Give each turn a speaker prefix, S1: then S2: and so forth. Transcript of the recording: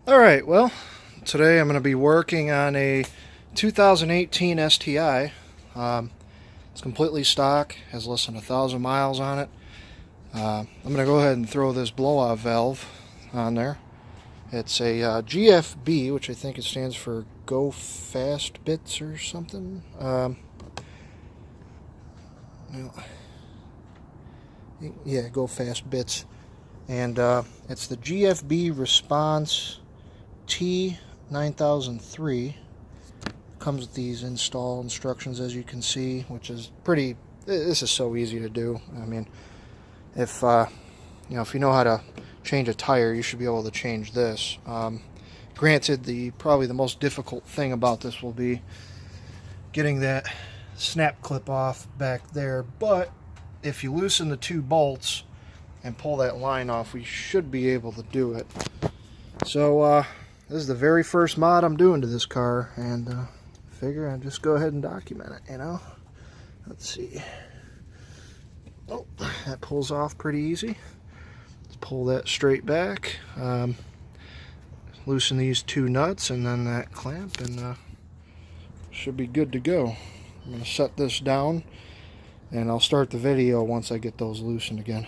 S1: Alright, well, today I'm going to be working on a 2018 STI. It's completely stock, has less than 1,000 miles on it. I'm going to go ahead and throw this blow-off valve on there. It's a GFB, which I think it stands for Go Fast Bits or something. Yeah, Go Fast Bits. And it's the GFB Respons T9003. Comes with these install instructions, as you can see, which is pretty. This is so easy to do. I mean, if if you know how to change a tire, you should be able to change this. Granted, probably the most difficult thing about this will be getting that snap clip off back there. But if you loosen the two bolts and pull that line off, we should be able to do it. So this is the very first mod I'm doing to this car, and figure I'd just go ahead and document it, Let's see. Oh, that pulls off pretty easy. Let's pull that straight back. Loosen these two nuts and then that clamp, and should be good to go. I'm going to set this down, and I'll start the video once I get those loosened again.